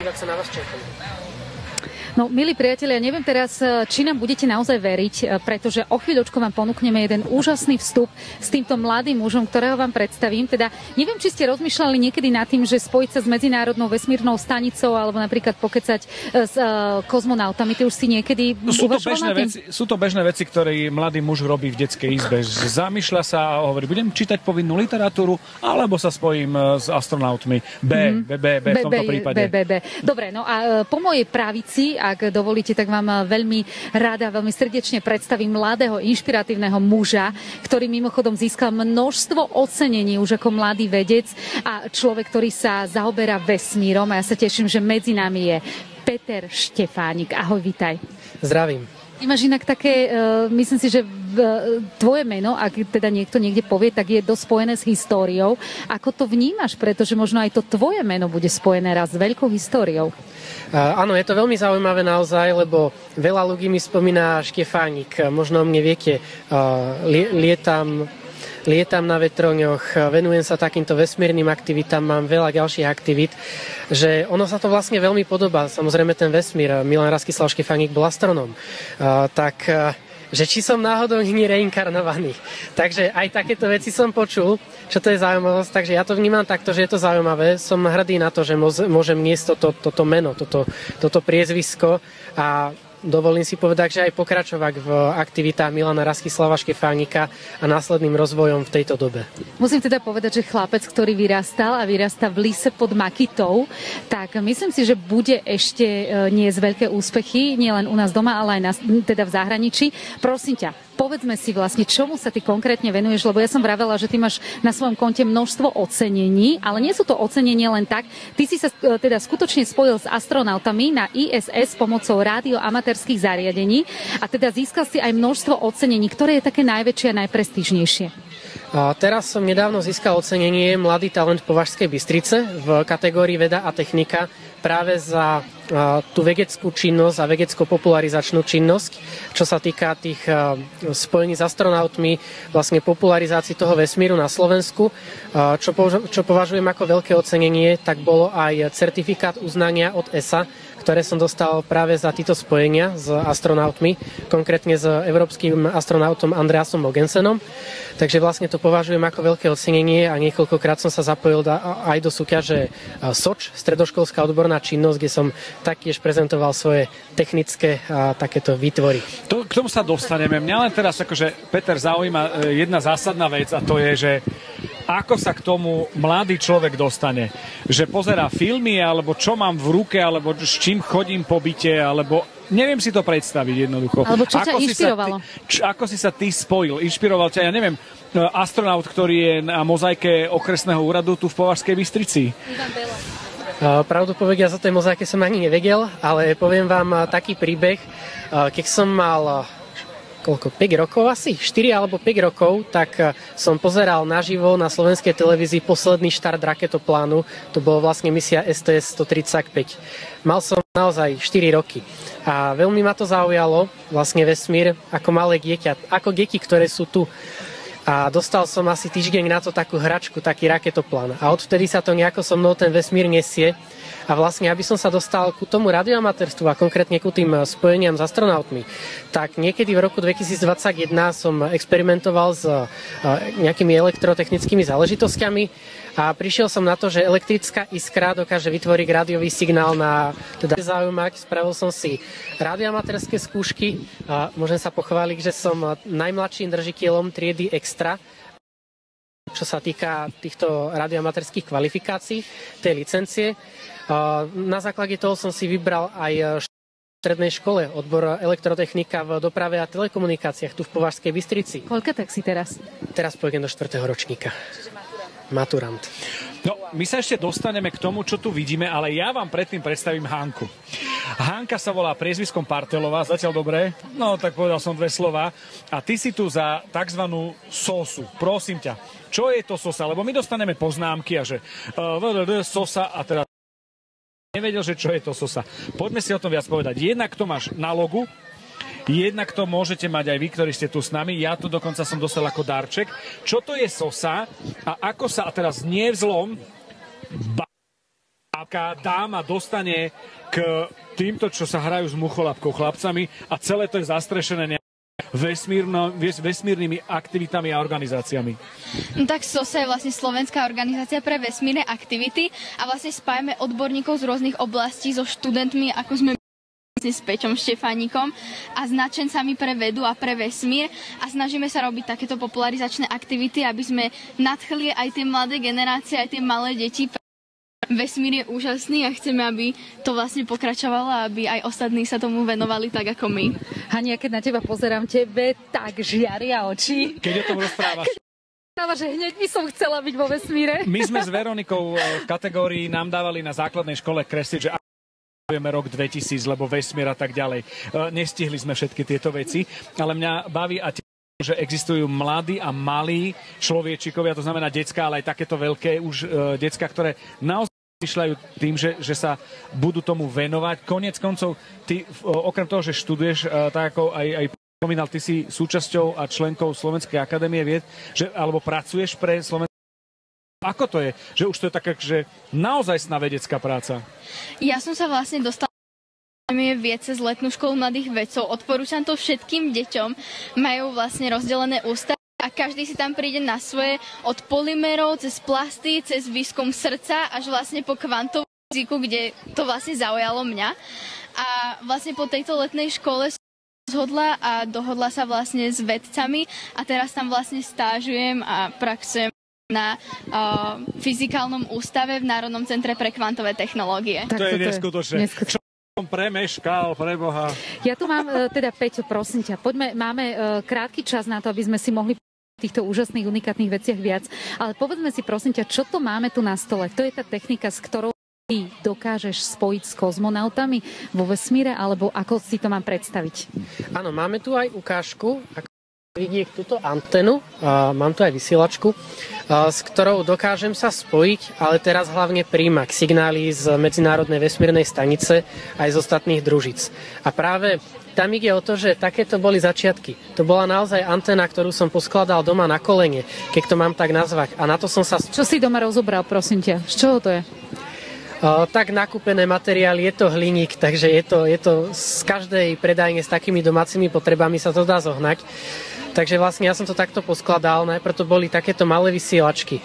Tak sa na vás čakám. No, milí priatelia, neviem teraz, či nám budete naozaj veriť, pretože o chvíľočku vám ponúkneme jeden úžasný vstup s týmto mladým mužom, ktorého vám predstavím. Teda neviem, či ste rozmýšľali niekedy nad tým, že spojiť sa s medzinárodnou vesmírnou stanicou alebo napríklad pokecať s kozmonautami. Ty už si niekedy uvažoval nad tým? Sú to bežné veci, ktoré mladý muž robí v detskej izbe. Zamýšľa sa a hovorí, budem čítať povinnú literatúru, alebo sa spojím s astronautmi. V tomto prípade. Dobre, no a po mojej pravici, ak dovolíte, tak vám veľmi rada, veľmi srdečne predstavím mladého, inšpiratívneho muža, ktorý mimochodom získal množstvo ocenení už ako mladý vedec a človek, ktorý sa zaoberá vesmírom. A ja sa teším, že medzi nami je Peter Štefánik. Ahoj, vitaj. Zdravím. Ty máš inak také, myslím si, že tvoje meno, ak teda niekto niekde povie, tak je dosť spojené s históriou. Ako to vnímaš? Pretože možno aj to tvoje meno bude spojené raz s veľkou históriou. Áno, je to veľmi zaujímavé naozaj, lebo veľa ľudí mi spomína Štefánik. Možno mne viete, lietam na vetroňoch, venujem sa takýmto vesmírnym aktivitám, mám veľa ďalších aktivít, že ono sa to vlastne veľmi podobá. Samozrejme ten vesmír, Milan Rastislav Štefánik bol astronóm. Že či som náhodou nie reinkarnovaný. Takže aj takéto veci som počul, čo to je zaujímavosť, takže ja to vnímam takto, že je to zaujímavé. Som hrdý na to, že môžem niesť toto meno, toto priezvisko a dovolím si povedať, že aj pokračovať v aktivitách Milana Rastislava Štefánika a následným rozvojom v tejto dobe. Musím teda povedať, že chlapec, ktorý vyrastal v Lise pod Makitou, tak myslím si, že bude ešte niesť veľké úspechy, nielen u nás doma, ale aj teda v zahraničí. Prosím ťa, povedzme si vlastne, čomu sa ty konkrétne venuješ, lebo ja som vravela, že ty máš na svojom konte množstvo ocenení, ale nie sú to ocenenie len tak. Ty si sa teda skutočne spojil s astronautami na ISS pomocou rádioamatérskych zariadení a teda získal si aj množstvo ocenení, ktoré je také najväčšie a najprestížnejšie. Teraz som nedávno získal ocenenie Mladý talent Považskej Bystrice v kategórii veda a technika práve za tú vedeckú činnosť a vedecko-popularizačnú činnosť, čo sa týka tých spojení s astronautmi, vlastne popularizácii toho vesmíru na Slovensku. Čo považujem ako veľké ocenenie, tak bolo aj certifikát uznania od ESA, ktoré som dostal práve za títo spojenia s astronautmi, konkrétne s európskym astronautom Andreasom Mogensenom. Takže vlastne to považujem ako veľké ocenenie a niekoľkokrát som sa zapojil aj do súťaže SOČ, stredoškolská odborná činnosť, kde som taktiež prezentoval svoje technické takéto výtvory. K tomu sa dostaneme. Mňa len teraz akože, Peter, zaujíma jedna zásadná vec a to je, že ako sa k tomu mladý človek dostane. Že pozerá filmy, alebo čo mám v ruke, alebo s čím chodím po byte, alebo neviem si to predstaviť jednoducho. Alebo čo ťa inšpirovalo? Ako si sa ty spojil? Inšpiroval ťa, ja neviem, astronaut, ktorý je na mozaike okresného úradu tu v Považskej Bystrici. Ivan Bela. Pravdu povediac, o tej mozaike som ani nevedel, ale poviem vám taký príbeh. Keď som mal 5 rokov asi? 4 alebo 5 rokov, tak som pozeral naživo na slovenskej televízii posledný štart raketoplánu. To bolo vlastne misia STS-135. Mal som naozaj 4 roky. A veľmi ma to zaujalo, vlastne vesmír, ako malé dieťa, ako deti, ktoré sú tu. A dostal som asi týždeň na to takú hračku, taký raketoplán. A odvtedy sa to nejako so mnou ten vesmír nesie. A vlastne, aby som sa dostal ku tomu radioamatérstvu a konkrétne ku tým spojeniam s astronautmi, tak niekedy v roku 2021 som experimentoval s nejakými elektrotechnickými záležitosťami a prišiel som na to, že elektrická iskra dokáže vytvoriť rádiový signál na teda zaujímať. Spravil som si radioamatérske skúšky a môžem sa pochváliť, že som najmladším držiteľom triedy Extra, čo sa týka týchto radioamatérskych kvalifikácií, tej licencie. Na základe toho som si vybral aj v strednej škole odbor elektrotechnika v doprave a telekomunikáciách tu v Považskej Bystrici. Koľko tak si teraz? Teraz pôjdem do 4. ročníka. Maturant. No, my sa ešte dostaneme k tomu, čo tu vidíme, ale ja vám predtým predstavím Hanku. Hanka sa volá priezviskom Partelová, zatiaľ dobré? No, tak povedal som 2 slova. A ty si tu za takzvanú sosu. Prosím ťa, čo je to sosa? Lebo my dostaneme poznámky a že sosa a teda nevedel, že čo je to sosa. Poďme si o tom viac povedať. Jednak to máš na logu, jednak to môžete mať aj vy, ktorí ste tu s nami. Ja tu dokonca som dostal ako darček. Čo to je sosa a ako sa, a teraz nie vzlom, dáma dostane k týmto, čo sa hrajú s mucholapkou chlapcami a celé to je zastrešené vesmírnymi aktivitami a organizáciami. No tak SOSA je vlastne Slovenská organizácia pre vesmírne aktivity a vlastne spájame odborníkov z rôznych oblastí so študentmi, ako sme s Peťom Štefánikom a s nadšencami pre vedu a pre vesmír a snažíme sa robiť takéto popularizačné aktivity, aby sme nadchli aj tie mladé generácie, aj tie malé deti. Vesmír je úžasný a chceme, aby to vlastne pokračovalo, aby aj ostatní sa tomu venovali tak ako my. Hania, keď na teba pozerám, tebe tak žiaria oči. Keď o tom rozprávaš. Že hneď by som chcela byť vo vesmíre. My sme s Veronikou v kategórii nám dávali na základnej škole kresliť, že vieme rok 2000, lebo vesmír a tak ďalej. Nestihli sme všetky tieto veci, ale mňa baví a že existujú mladí a malí človečíkovia, to znamená decká, ale aj takéto veľké už decká, ktoré naozaj myšľajú tým, že sa budú tomu venovať. Koniec koncov, ty okrem toho, že študuješ, tak ako aj spomínal, ty si súčasťou a členkou Slovenskej akadémie vied, alebo pracuješ pre Slovenskú. Ako to je? Že už to je taká, že naozajstná vedecká práca? Ja som sa vlastne dostala vied cez letnú školu mladých vedcov. Odporúčam to všetkým deťom. Majú vlastne rozdelené ústavy a každý si tam príde na svoje od polymerov, cez plasty, cez výskum srdca, až vlastne po kvantovú fyziku, kde to vlastne zaujalo mňa. A vlastne po tejto letnej škole som rozhodla a dohodla sa vlastne s vedcami a teraz tam vlastne stážujem a praxujem na fyzikálnom ústave v Národnom centre pre kvantové technológie. To je neskutočné. Premeškal, preboha. Ja tu mám, teda Peťo, prosím ťa, poďme, máme krátky čas na to, aby sme si mohli týchto úžasných, unikátnych veciach viac, ale povedzme si, prosím ťa, čo to máme tu na stole? To je tá technika, s ktorou ty dokážeš spojiť s kozmonautami vo vesmíre, alebo ako si to mám predstaviť? Áno, máme tu aj ukážku, ako vidieť túto antenu, mám tu aj vysielačku, s ktorou dokážem sa spojiť, ale teraz hlavne príjmať signály z Medzinárodnej vesmírnej stanice aj z ostatných družíc. A práve tam ide o to, že takéto boli začiatky. To bola naozaj antena, ktorú som poskladal doma na kolene, keď to mám tak nazvať. A na to som sa... Čo si doma rozobral, prosím ťa? Z čoho to je? Tak nakúpené materiály, je to hliník, takže je to z každej predajne s takými domácimi potrebami sa to dá zohnať. Takže vlastne ja som to takto poskladal, najprv to boli takéto malé vysielačky.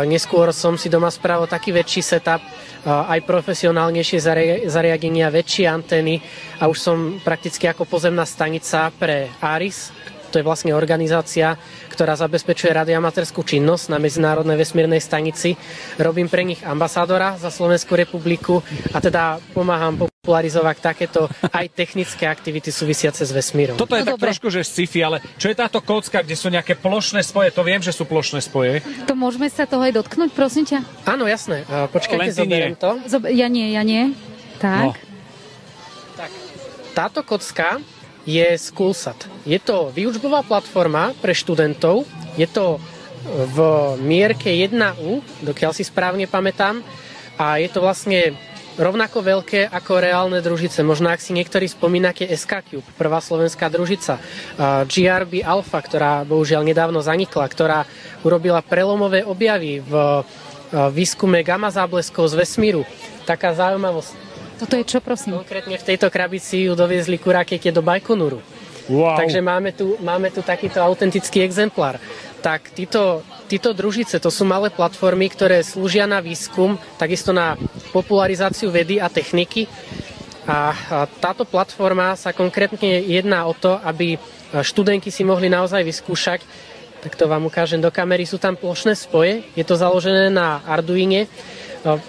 Neskôr som si doma spravil taký väčší setup, aj profesionálnejšie zariadenia, väčšie antény a už som prakticky ako pozemná stanica pre ARIS. To je vlastne organizácia, ktorá zabezpečuje radioamatérskú činnosť na Medzinárodnej vesmírnej stanici. Robím pre nich ambasádora za Slovenskú republiku a teda pomáham popularizovať takéto aj technické aktivity súvisiace s vesmírom. Toto je tak trošku, že sci-fi, ale čo je táto kocka, kde sú nejaké plošné spoje? To viem, že sú plošné spoje. To môžeme sa toho aj dotknúť, prosím ťa? Áno, jasné. Počkajte, zoberiem to. Ja nie. Tak. No. Tak. Táto kocka je Schoolsat. Je to výučbová platforma pre študentov. Je to v mierke 1U, dokiaľ si správne pamätám. A je to vlastne rovnako veľké ako reálne družice. Možno ak si niektorí spomínate SK Cube, prvá slovenská družica. GRB Alpha, ktorá bohužiaľ nedávno zanikla, ktorá urobila prelomové objavy v výskume gamma zábleskov z vesmíru. Taká zaujímavosť. Toto je čo, prosím? Konkrétne v tejto krabici ju doviezli ku rakete do Bajkonuru. Wow. Takže máme tu takýto autentický exemplár. Tak títo družice, to sú malé platformy, ktoré slúžia na výskum, takisto na popularizáciu vedy a techniky. A táto platforma sa konkrétne jedná o to, aby študenti si mohli naozaj vyskúšať. Tak to vám ukážem do kamery. Sú tam plošné spoje. Je to založené na Arduine.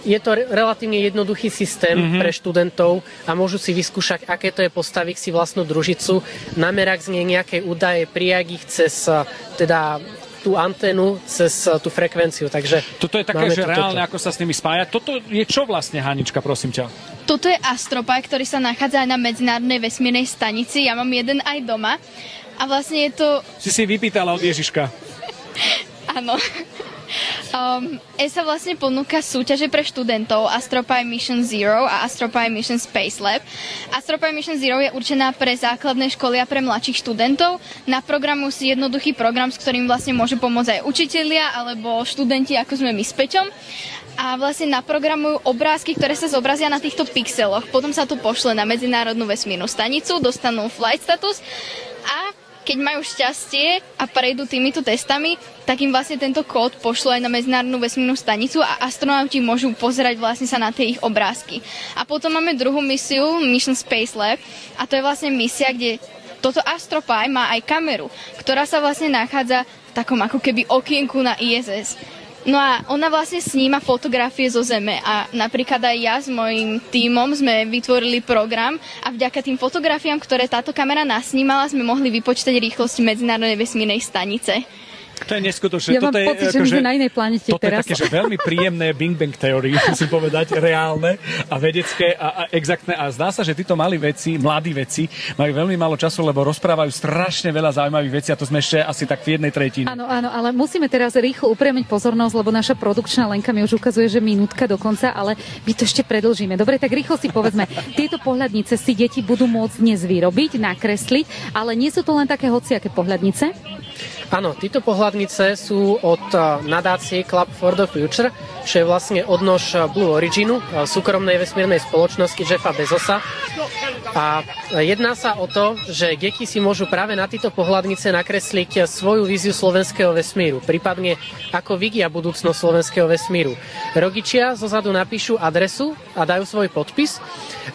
Je to relatívne jednoduchý systém pre študentov a môžu si vyskúšať, aké to je postaviť si vlastnú družicu, namerať z nej nejaké údaje, prijať ich cez teda tú anténu, cez tú frekvenciu. Takže toto je také, že reálne, ako sa s nimi spája. Toto je čo vlastne, Hanička, prosím ťa? Toto je Astropaj, ktorý sa nachádza aj na Medzinárodnej vesmírnej stanici. Ja mám jeden aj doma. A vlastne je to... Si vypýtala od Ježiška. Áno. ESA vlastne ponúka súťaže pre študentov AstroPy Mission Zero a AstroPy Mission Space Lab. AstroPy Mission Zero je určená pre základné školy a pre mladších študentov. Na programu si jednoduchý program, s ktorým vlastne môžu pomôcť aj učitelia alebo študenti, ako sme my s Peťom. A vlastne naprogramujú obrázky, ktoré sa zobrazia na týchto pixeloch. Potom sa to pošle na Medzinárodnú vesmírnu stanicu, dostanú flight status a keď majú šťastie a prejdú týmito testami, tak im vlastne tento kód pošlo aj na Medzinárodnú vesmírnu stanicu a astronauti môžu pozerať vlastne sa na tie ich obrázky. A potom máme druhú misiu, Mission Space Lab, a to je vlastne misia, kde toto AstroPy má aj kameru, ktorá sa vlastne nachádza v takom ako keby okienku na ISS. No a ona vlastne sníma fotografie zo Zeme a napríklad aj ja s mojím tímom sme vytvorili program a vďaka tým fotografiám, ktoré táto kamera nasnímala, sme mohli vypočítať rýchlosť Medzinárodnej vesmírnej stanice. To je neskutočné. Ja mám pocit, že my sme na inej planete toto teraz. Toto je také, že veľmi príjemné Big Bang teórie, musím povedať, reálne a vedecké a exaktné. A zdá sa, že títo mladí vedci majú veľmi málo času, lebo rozprávajú strašne veľa zaujímavých vecí a to sme ešte asi tak v 1/3. Áno, ale musíme teraz rýchlo upriamiť pozornosť, lebo naša produkčná Lenka mi už ukazuje, že minútka dokonca, ale my to ešte predĺžime. Dobre, tak rýchlo si povedzme, tieto pohľadnice si deti budú môcť dnes vyrobiť, nakresliť, ale nie sú to len také hociaké pohľadnice? Áno, títo pohľadnice sú od nadácie Club for the Future, čo je vlastne odnož Blue Originu, súkromnej vesmírnej spoločnosti Jeffa Bezosa. A jedná sa o to, že deti si môžu práve na tieto pohľadnice nakresliť svoju víziu slovenského vesmíru, prípadne ako vidia budúcnosť slovenského vesmíru. Rodičia zozadu napíšu adresu a dajú svoj podpis,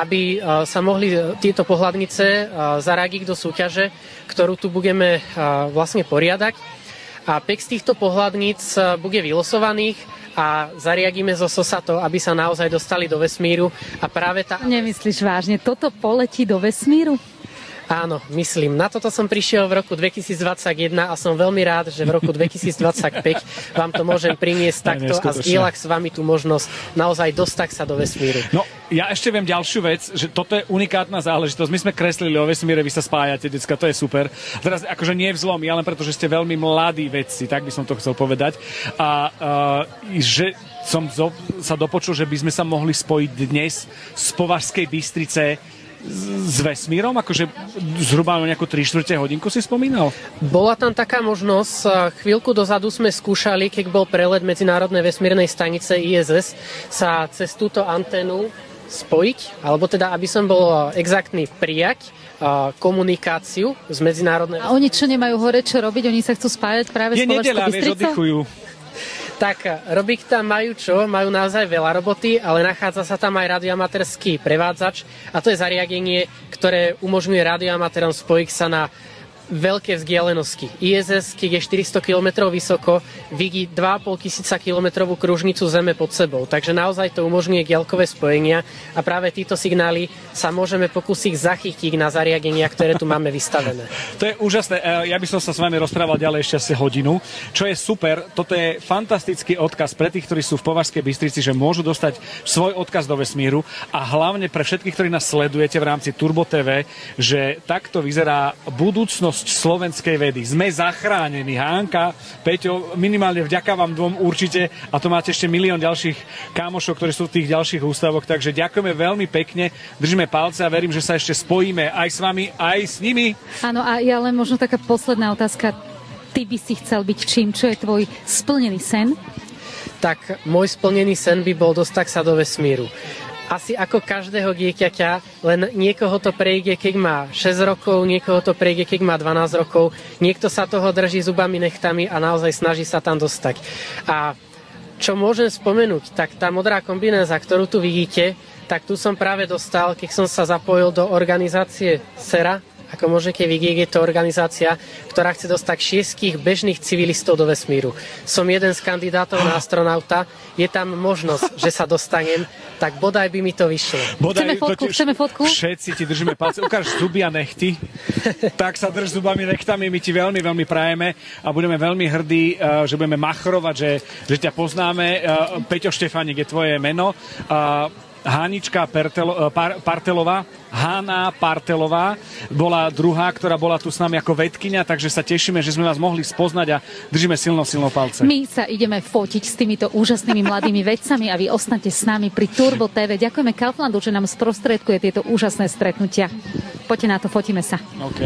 aby sa mohli tieto pohľadnice zaradiť do súťaže, ktorú tu budeme vlastne poriadať. A pek z týchto pohľadníc bude vylosovaných a zariadíme zo SOSA to, aby sa naozaj dostali do vesmíru. A práve tá... Nemyslíš vážne? Toto poletí do vesmíru? Áno, myslím. Na toto som prišiel v roku 2021 a som veľmi rád, že v roku 2025 vám to môžem priniesť takto a zdieľať s vami tú možnosť naozaj dostať sa do vesmíru. No, ja ešte viem ďalšiu vec, že toto je unikátna záležitosť. My sme kreslili o vesmíre, vy sa spájate, decka, to je super. Teraz akože nie vzlom, ale pretože ste veľmi mladí vedci, tak by som to chcel povedať. A že som sa dopočul, že by sme sa mohli spojiť dnes z Považskej Bystrice s vesmírom, akože zhruba nejakú 3/4 hodinku si spomínal? Bola tam taká možnosť, chvíľku dozadu sme skúšali, keď bol prelet Medzinárodnej vesmírnej stanice ISS, sa cez túto anténu spojiť, alebo teda, aby som bol exaktný, prijať komunikáciu z medzinárodnej... A oni čo nemajú hore čo robiť? Oni sa chcú spájať práve s Považskou Bystricou? Oddychujú. Tak robiť tam majú čo? Majú naozaj veľa roboty, ale nachádza sa tam aj radioamatérsky prevádzač a to je zariadenie, ktoré umožňuje radioamatérom spojiť sa na veľké vzdialenosti. ISS, keď je 400 km vysoko, vidí 2500 km kružnicu Zeme pod sebou. Takže naozaj to umožňuje diaľkové spojenia a práve títo signály sa môžeme pokúsiť zachytiť na zariadenia, ktoré tu máme vystavené. To je úžasné. Ja by som sa s vami rozprával ďalej ešte asi hodinu. Čo je super, toto je fantastický odkaz pre tých, ktorí sú v Považskej Bystrici, že môžu dostať svoj odkaz do vesmíru a hlavne pre všetkých, ktorí nás sledujete v rámci Turbo TV, že takto vyzerá budúcnosť slovenskej vedy. Sme zachránení. Hánka, Peťo, minimálne vďaka vám dvom určite a to máte ešte milión ďalších kámošov, ktorí sú v tých ďalších ústavoch, takže ďakujeme veľmi pekne, držíme palce a verím, že sa ešte spojíme aj s vami, aj s nimi. Áno, a ja len možno taká posledná otázka. Ty by si chcel byť čím? Čo je tvoj splnený sen? Tak môj splnený sen by bol dostať sa do vesmíru. Asi ako každého dieťaťa, len niekoho to prejde, keď má 6 rokov, niekoho to prejde, keď má 12 rokov, niekto sa toho drží zubami, nechtami a naozaj snaží sa tam dostať. A čo môžem spomenúť, tak tá modrá kombinéza, ktorú tu vidíte, tak tu som práve dostal, keď som sa zapojil do organizácie SERA. Ako môžete vidieť, je to organizácia, ktorá chce dostať 6 bežných civilistov do vesmíru. Som jeden z kandidátov na astronauta, je tam možnosť, že sa dostanem, tak bodaj by mi to vyšlo. Chceme fotku? Všetci ti držíme palce. Ukáž zuby a nechty. Tak sa drž zubami, nechtami. My ti veľmi, veľmi prajeme a budeme veľmi hrdí, že budeme machrovať, že ťa poznáme. Peťo Štefánik je tvoje meno. Hanička Partelová, Hána Partelová bola druhá, ktorá bola tu s nami ako vedkyňa, takže sa tešíme, že sme vás mohli spoznať a držíme silno palce. My sa ideme fotiť s týmito úžasnými mladými vedcami a vy ostanete s nami pri Turbo TV. Ďakujeme Kauflandu, že nám sprostredkuje tieto úžasné stretnutia. Poďte na to, fotíme sa. OK.